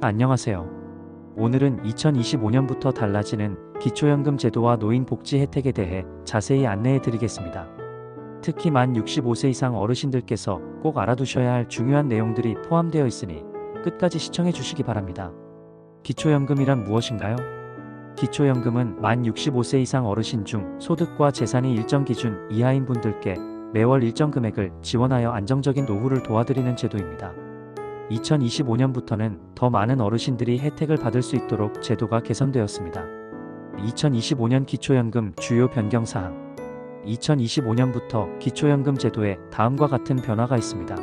안녕하세요. 오늘은 2025년부터 달라지는 기초연금 제도와 노인복지 혜택에 대해 자세히 안내해 드리겠습니다. 특히 만 65세 이상 어르신들께서 꼭 알아두셔야 할 중요한 내용들이 포함되어 있으니 끝까지 시청해 주시기 바랍니다. 기초연금이란 무엇인가요? 기초연금은 만 65세 이상 어르신 중 소득과 재산이 일정 기준 이하인 분들께 매월 일정 금액을 지원하여 안정적인 노후를 도와드리는 제도입니다. 2025년부터는 더 많은 어르신들이 혜택을 받을 수 있도록 제도가 개선되었습니다. 2025년 기초연금 주요 변경사항 2025년부터 기초연금 제도에 다음과 같은 변화가 있습니다.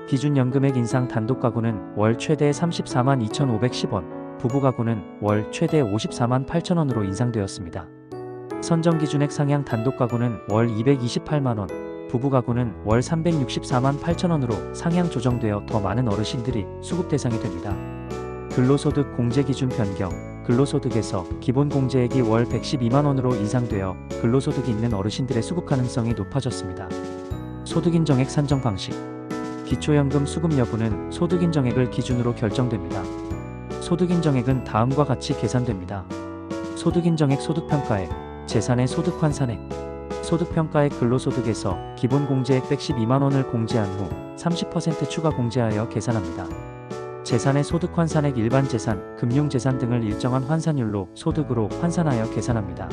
기준연금액 인상 단독가구는 월 최대 34만 2,510원, 부부가구는 월 최대 54만 8천원으로 인상되었습니다. 선정기준액 상향 단독가구는 월 228만원, 부부가구는 월 364만 8천원으로 상향 조정되어 더 많은 어르신들이 수급 대상이 됩니다. 근로소득 공제기준 변경 근로소득에서 기본공제액이 월 112만원으로 인상되어 근로소득이 있는 어르신들의 수급 가능성이 높아졌습니다. 소득인정액 산정 방식 기초연금 수급 여부는 소득인정액을 기준으로 결정됩니다. 소득인정액은 다음과 같이 계산됩니다. 소득인정액 소득평가액 재산의 소득환산액 소득평가액 근로소득에서 기본공제액 112만원을 공제한 후 30% 추가 공제하여 계산합니다. 재산의 소득환산액 일반재산, 금융재산 등을 일정한 환산율로 소득으로 환산하여 계산합니다.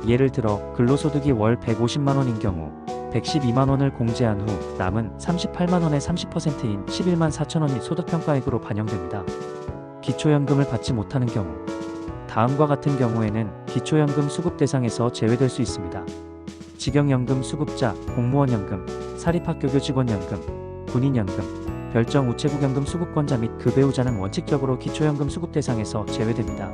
예를 들어 근로소득이 월 150만원인 경우 112만원을 공제한 후 남은 38만원의 30%인 11만 4천원이 소득평가액으로 반영됩니다. 기초연금을 받지 못하는 경우 다음과 같은 경우에는 기초연금 수급 대상에서 제외될 수 있습니다. 직영연금 수급자, 공무원연금, 사립학교교 직원연금, 군인연금, 별정 우체국연금 수급권자 및 그 배우자는 원칙적으로 기초연금 수급 대상에서 제외됩니다.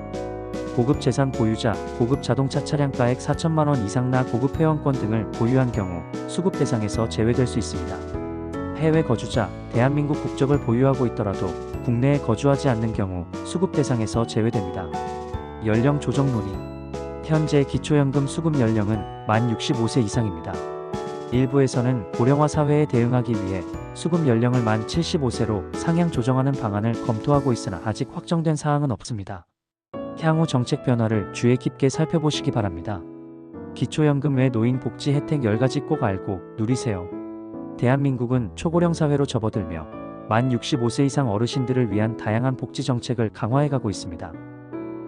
고급 재산 보유자, 고급 자동차 차량가액 4천만원 이상 나 고급 회원권 등을 보유한 경우 수급 대상에서 제외될 수 있습니다. 해외 거주자, 대한민국 국적을 보유하고 있더라도 국내에 거주하지 않는 경우 수급 대상에서 제외됩니다. 연령 조정 논의 현재 기초연금 수급 연령은 만 65세 이상입니다. 일부에서는 고령화 사회에 대응하기 위해 수급 연령을 만 75세로 상향 조정하는 방안을 검토하고 있으나 아직 확정된 사항은 없습니다. 향후 정책 변화를 주의 깊게 살펴보시기 바랍니다. 기초연금 외 노인 복지 혜택 10가지 꼭 알고 누리세요. 대한민국은 초고령 사회로 접어들며 만 65세 이상 어르신들을 위한 다양한 복지 정책을 강화해가고 있습니다.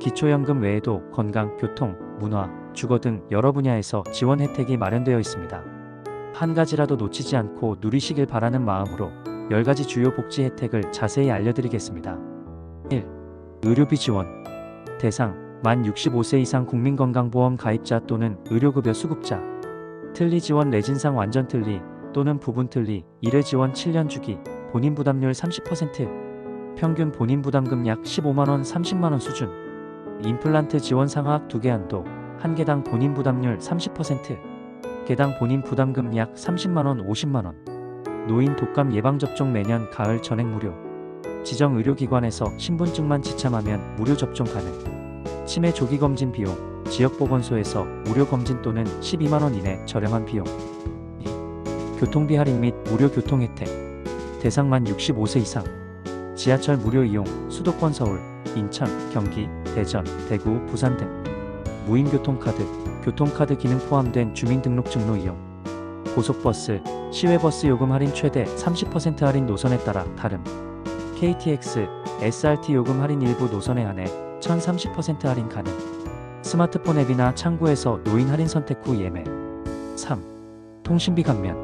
기초연금 외에도 건강, 교통, 문화, 주거 등 여러 분야에서 지원 혜택이 마련되어 있습니다. 한 가지라도 놓치지 않고 누리시길 바라는 마음으로 10가지 주요 복지 혜택을 자세히 알려드리겠습니다. 1. 의료비 지원 대상 만 65세 이상 국민건강보험 가입자 또는 의료급여 수급자 틀니 지원 레진상 완전 틀니 또는 부분 틀니 1회 지원 7년 주기 본인 부담률 30% 평균 본인 부담금 약 15만원 30만원 수준 임플란트 지원 상하악 2개 한도 1개당 본인 부담률 30% 개당 본인 부담금 약 30만원 50만원 노인 독감 예방접종 매년 가을 전액 무료 지정 의료기관에서 신분증만 지참하면 무료 접종 가능 치매 조기검진 비용 지역보건소에서 무료검진 또는 12만원 이내 저렴한 비용 2. 교통비 할인 및 무료 교통혜택 대상 만 65세 이상 지하철 무료 이용 수도권 서울, 인천, 경기, 대전, 대구, 부산 등 무임교통카드, 교통카드 기능 포함된 주민등록증로 이용 고속버스, 시외버스 요금 할인 최대 30% 할인 노선에 따라 다름 KTX, SRT 요금 할인 일부 노선에 한해 1030% 할인 가능 스마트폰 앱이나 창구에서 노인 할인 선택 후 예매 3. 통신비 감면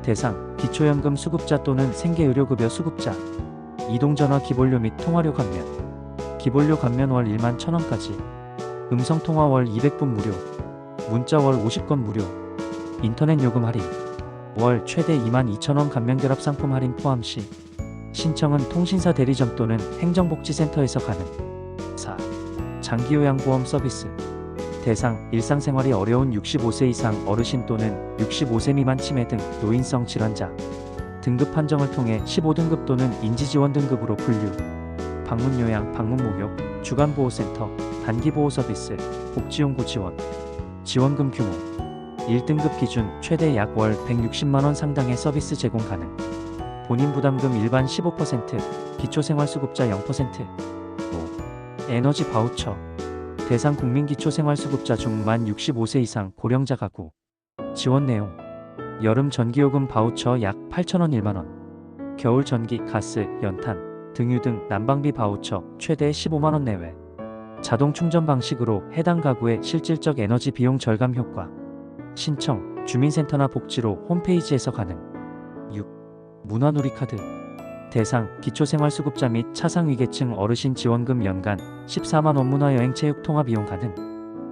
대상 기초연금 수급자 또는 생계의료급여 수급자 이동전화 기본료 및 통화료 감면 기본료 감면 월 1만 1,000원까지 음성통화 월 200분 무료 문자 월 50건 무료 인터넷 요금 할인 월 최대 2만 2천원 감면 결합 상품 할인 포함 시 신청은 통신사 대리점 또는 행정복지센터에서 가능 4. 장기요양보험 서비스 대상 일상생활이 어려운 65세 이상 어르신 또는 65세 미만 치매 등 노인성 질환자 등급 판정을 통해 15등급 또는 인지지원 등급으로 분류 방문요양, 방문목욕, 주간보호센터, 단기보호 서비스, 복지용구 지원 지원금 규모 1등급 기준 최대 약 월 160만원 상당의 서비스 제공 가능 본인 부담금 일반 15%, 기초생활수급자 0%. 5. 에너지 바우처. 대상 국민 기초생활수급자 중 만 65세 이상 고령자 가구. 지원 내용. 여름 전기요금 바우처 약 8,000원 1만원. 겨울 전기, 가스, 연탄, 등유 등 난방비 바우처 최대 15만원 내외. 자동 충전 방식으로 해당 가구의 실질적 에너지 비용 절감 효과. 신청, 주민센터나 복지로 홈페이지에서 가능. 6. 문화누리카드. 대상, 기초생활수급자 및 차상위계층 어르신 지원금 연간 14만원 문화여행 체육 통합 이용 가능.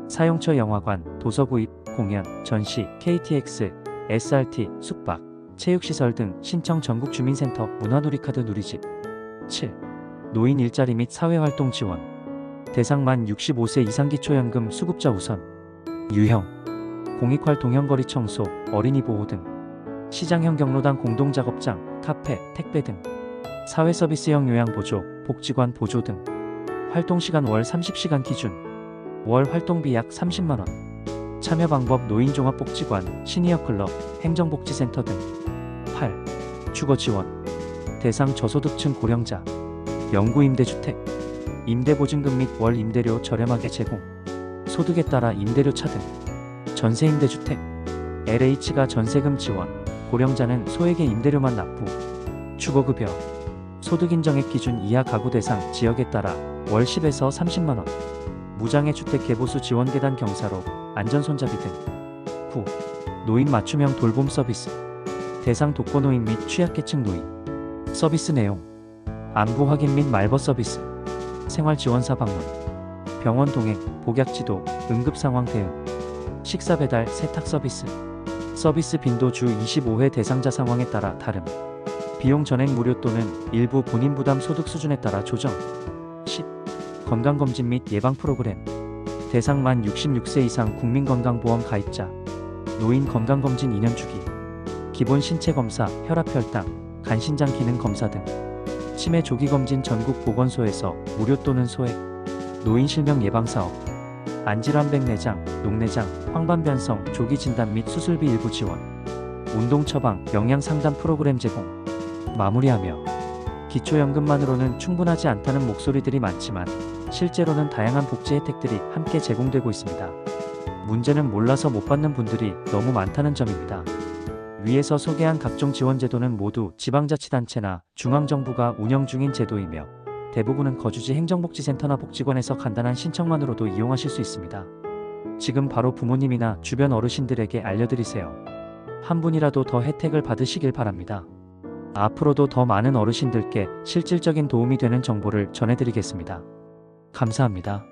사용처 영화관, 도서구입, 공연, 전시, KTX, SRT, 숙박, 체육시설 등 신청 전국 주민센터 문화누리카드 누리집. 7. 노인 일자리 및 사회활동 지원. 대상 만 65세 이상 기초연금 수급자 우선. 유형. 공익활동형 거리 청소, 어린이 보호 등. 시장형 경로당 공동작업장, 카페, 택배 등. 사회서비스형 요양보조, 복지관 보조 등. 활동시간 월 30시간 기준. 월 활동비 약 30만원. 참여 방법 노인종합복지관, 시니어클럽, 행정복지센터 등. 8. 주거지원. 대상 저소득층 고령자. 영구임대주택. 임대보증금 및 월 임대료 저렴하게 제공. 소득에 따라 임대료 차등. 전세임대주택. LH가 전세금 지원. 고령자는 소액의 임대료만 납부. 주거급여. 소득인정액 기준 이하 가구 대상 지역에 따라 월 10에서 30만원. 무장애 주택 개보수 지원 계단 경사로, 안전손잡이 등. 9. 노인 맞춤형 돌봄 서비스. 대상 독거노인 및 취약계층 노인. 서비스 내용. 안부 확인 및 말벗 서비스. 생활지원사 방문. 병원 동행, 복약지도, 응급상황 대응. 식사 배달, 세탁 서비스. 서비스 빈도 주 25회 대상자 상황에 따라 다름. 비용 전액 무료 또는 일부 본인 부담 소득 수준에 따라 조정. 10. 건강검진 및 예방 프로그램. 대상 만 66세 이상 국민건강보험 가입자. 노인 건강검진 2년 주기. 기본 신체검사, 혈압혈당, 간신장 기능 검사 등. 치매 조기검진 전국 보건소에서 무료 또는 소액. 노인 실명 예방사업. 안질환백 내장, 녹내장, 황반변성 조기 진단 및 수술비 일부 지원. 운동 처방, 영양 상담 프로그램 제공. 마무리하며 기초연금만으로는 충분하지 않다는 목소리들이 많지만 실제로는 다양한 복지 혜택들이 함께 제공되고 있습니다. 문제는 몰라서 못 받는 분들이 너무 많다는 점입니다. 위에서 소개한 각종 지원 제도는 모두 지방자치단체나 중앙정부가 운영 중인 제도이며 대부분은 거주지 행정복지센터나 복지관에서 간단한 신청만으로도 이용하실 수 있습니다. 지금 바로 부모님이나 주변 어르신들에게 알려드리세요. 한 분이라도 더 혜택을 받으시길 바랍니다. 앞으로도 더 많은 어르신들께 실질적인 도움이 되는 정보를 전해드리겠습니다. 감사합니다.